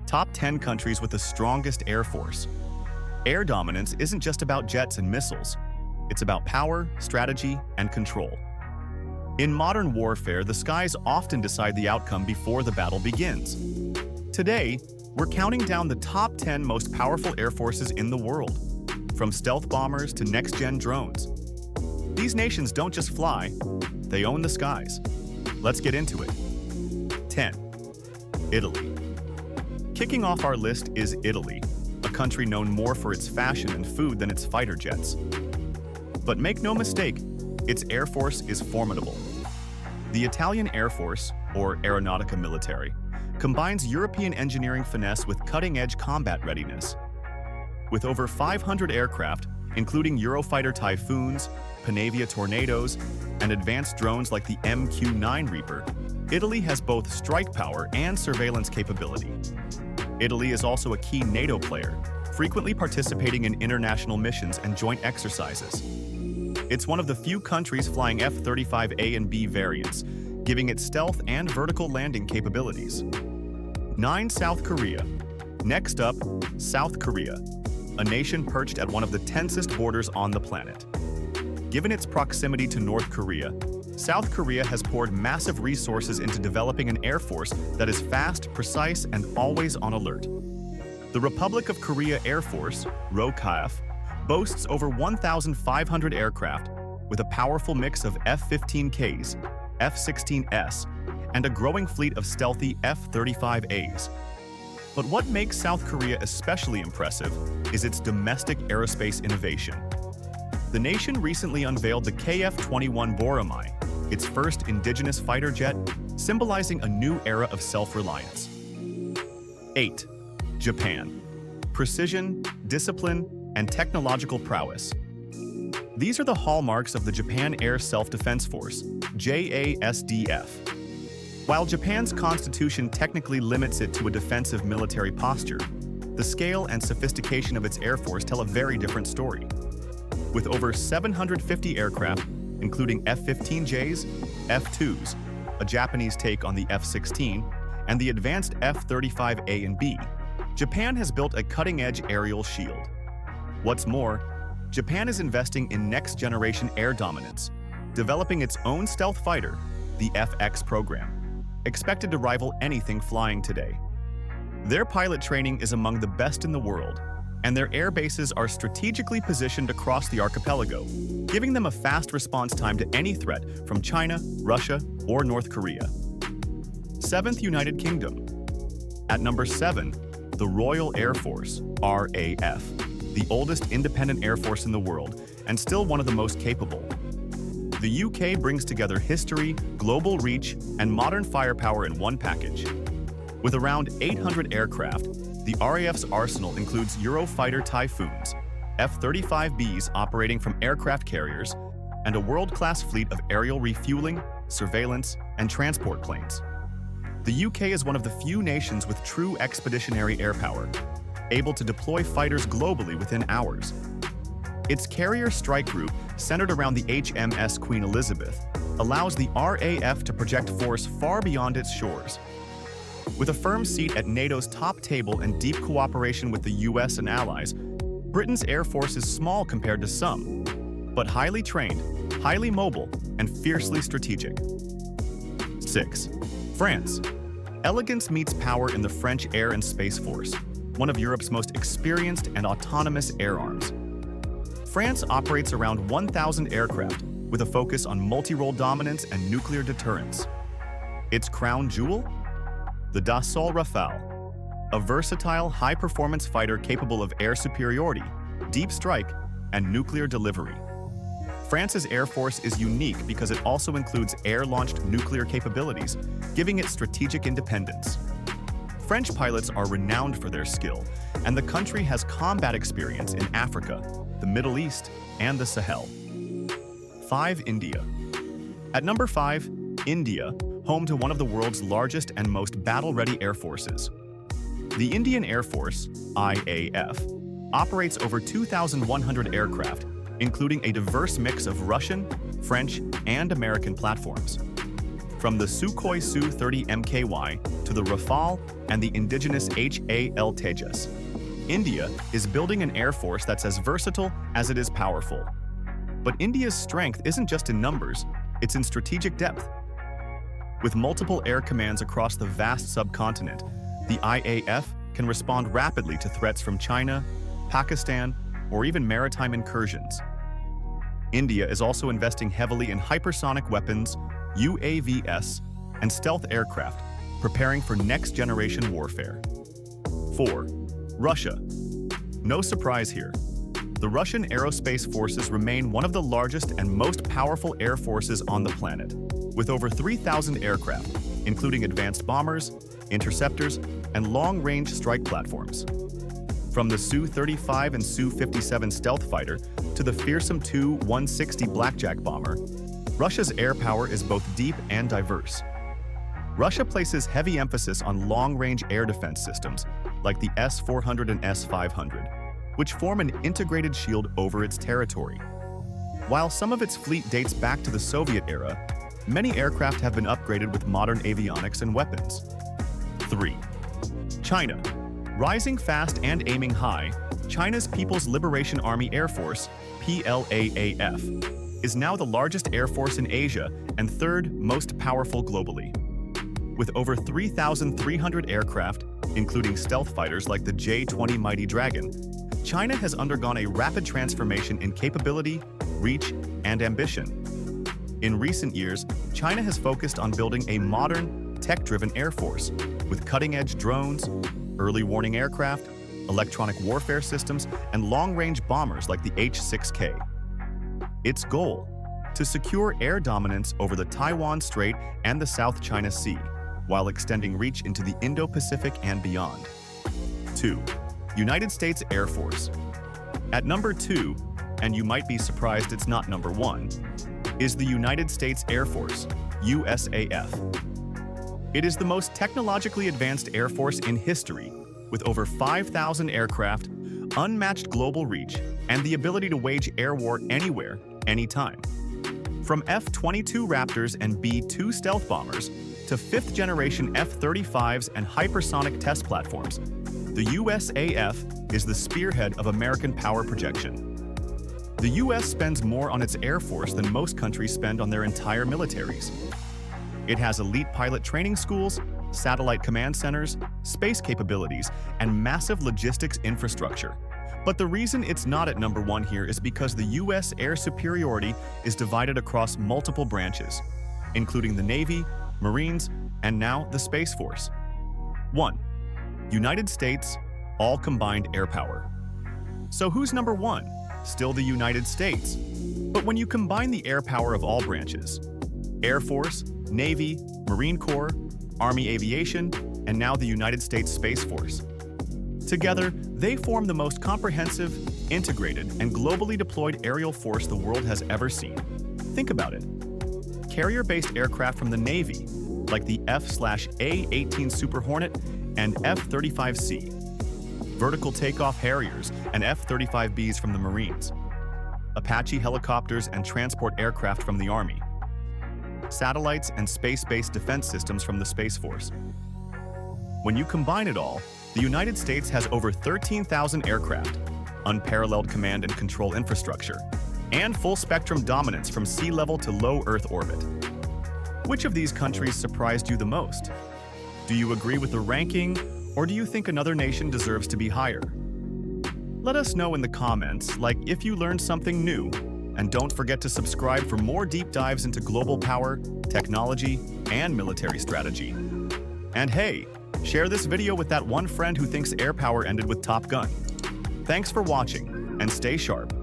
Top 10 countries with the strongest air force. Air dominance isn't just about jets and missiles. It's about power, strategy, and control. In modern warfare, the skies often decide the outcome before the battle begins. Today, we're counting down the top 10 most powerful air forces in the world, from stealth bombers to next-gen drones. These nations don't just fly, they own the skies. Let's get into it. 10. Italy. Kicking off our list is Italy, a country known more for its fashion and food than its fighter jets. But make no mistake, its air force is formidable. The Italian Air Force, or Aeronautica Militare, combines European engineering finesse with cutting-edge combat readiness. With over 500 aircraft, including Eurofighter Typhoons, Panavia Tornadoes, and advanced drones like the MQ-9 Reaper, Italy has both strike power and surveillance capability. Italy is also a key NATO player, frequently participating in international missions and joint exercises. It's one of the few countries flying F-35A and B variants, giving it stealth and vertical landing capabilities. 9. South Korea. Next up, South Korea, a nation perched at one of the tensest borders on the planet. Given its proximity to North Korea, South Korea has poured massive resources into developing an air force that is fast, precise, and always on alert. The Republic of Korea Air Force, ROKAF, boasts over 1,500 aircraft with a powerful mix of F-15Ks, F-16S, and a growing fleet of stealthy F-35As. But what makes South Korea especially impressive is its domestic aerospace innovation. The nation recently unveiled the KF-21 Boramae, its first indigenous fighter jet, symbolizing a new era of self-reliance. 8. Japan. Precision, discipline, and technological prowess. These are the hallmarks of the Japan Air Self-Defense Force, JASDF. While Japan's constitution technically limits it to a defensive military posture, the scale and sophistication of its air force tell a very different story. With over 750 aircraft, including F-15Js, F-2s, a Japanese take on the F-16, and the advanced F-35A and B, Japan has built a cutting-edge aerial shield. What's more, Japan is investing in next-generation air dominance, developing its own stealth fighter, the F-X program, expected to rival anything flying today. Their pilot training is among the best in the world, and their air bases are strategically positioned across the archipelago, giving them a fast response time to any threat from China, Russia, or North Korea. 7th United Kingdom. At number 7, the Royal Air Force, RAF, the oldest independent air force in the world, and still one of the most capable. The UK brings together history, global reach, and modern firepower in one package. With around 800 aircraft, the RAF's arsenal includes Eurofighter Typhoons, F-35Bs operating from aircraft carriers, and a world-class fleet of aerial refueling, surveillance, and transport planes. The UK is one of the few nations with true expeditionary air power, able to deploy fighters globally within hours. Its carrier strike group, centered around the HMS Queen Elizabeth, allows the RAF to project force far beyond its shores. With a firm seat at NATO's top table and deep cooperation with the US and allies, Britain's air force is small compared to some, but highly trained, highly mobile, and fiercely strategic. 6. France. Elegance meets power in the French Air and Space Force, one of Europe's most experienced and autonomous air arms. France operates around 1,000 aircraft with a focus on multi-role dominance and nuclear deterrence. Its crown jewel? The Dassault Rafale, a versatile, high-performance fighter capable of air superiority, deep strike, and nuclear delivery. France's air force is unique because it also includes air-launched nuclear capabilities, giving it strategic independence. French pilots are renowned for their skill, and the country has combat experience in Africa, the Middle East, and the Sahel. 5. India. At number 5, India, home to one of the world's largest and most battle-ready air forces. The Indian Air Force, IAF, operates over 2,100 aircraft, including a diverse mix of Russian, French, and American platforms. From the Sukhoi Su-30 MKY to the Rafale and the indigenous HAL Tejas, India is building an air force that's as versatile as it is powerful. But India's strength isn't just in numbers, it's in strategic depth. With multiple air commands across the vast subcontinent, the IAF can respond rapidly to threats from China, Pakistan, or even maritime incursions. India is also investing heavily in hypersonic weapons, UAVs, and stealth aircraft, preparing for next-generation warfare. 4. Russia. No surprise here. The Russian aerospace forces remain one of the largest and most powerful air forces on the planet, with over 3,000 aircraft, including advanced bombers, interceptors, and long-range strike platforms. From the Su-35 and Su-57 stealth fighter to the fearsome Tu-160 Blackjack bomber, Russia's air power is both deep and diverse. Russia places heavy emphasis on long-range air defense systems like the S-400 and S-500, which form an integrated shield over its territory. While some of its fleet dates back to the Soviet era, many aircraft have been upgraded with modern avionics and weapons. 3. China. Rising fast and aiming high, China's People's Liberation Army Air Force, PLAAF, is now the largest air force in Asia and third most powerful globally. With over 3,300 aircraft, including stealth fighters like the J-20 Mighty Dragon, China has undergone a rapid transformation in capability, reach, and ambition. In recent years, China has focused on building a modern, tech-driven air force with cutting-edge drones, early warning aircraft, electronic warfare systems, and long-range bombers like the H-6K. Its goal: to secure air dominance over the Taiwan Strait and the South China Sea, while extending reach into the Indo-Pacific and beyond. 2. United States Air Force. At number 2, and you might be surprised it's not number 1, is the United States Air Force, USAF. It is the most technologically advanced air force in history, with over 5,000 aircraft, unmatched global reach, and the ability to wage air war anywhere, anytime. From F-22 Raptors and B-2 stealth bombers to fifth-generation F-35s and hypersonic test platforms, the USAF is the spearhead of American power projection. The U.S. spends more on its air force than most countries spend on their entire militaries. It has elite pilot training schools, satellite command centers, space capabilities, and massive logistics infrastructure. But the reason it's not at number 1 here is because the U.S. air superiority is divided across multiple branches, including the Navy, Marines, and now the Space Force. 1. United States, all combined air power. So who's number 1? Still the United States. But when you combine the air power of all branches, Air Force, Navy, Marine Corps, Army Aviation, and now the United States Space Force, together, they form the most comprehensive, integrated, and globally deployed aerial force the world has ever seen. Think about it. Carrier-based aircraft from the Navy, like the F/A-18 Super Hornet and F-35C, vertical takeoff Harriers and F-35Bs from the Marines, Apache helicopters and transport aircraft from the Army, satellites and space-based defense systems from the Space Force. When you combine it all, the United States has over 13,000 aircraft, unparalleled command and control infrastructure, and full-spectrum dominance from sea level to low Earth orbit. Which of these countries surprised you the most? Do you agree with the ranking, or do you think another nation deserves to be higher? Let us know in the comments, like if you learned something new, and don't forget to subscribe for more deep dives into global power, technology, and military strategy. And hey, share this video with that one friend who thinks air power ended with Top Gun. Thanks for watching, and stay sharp.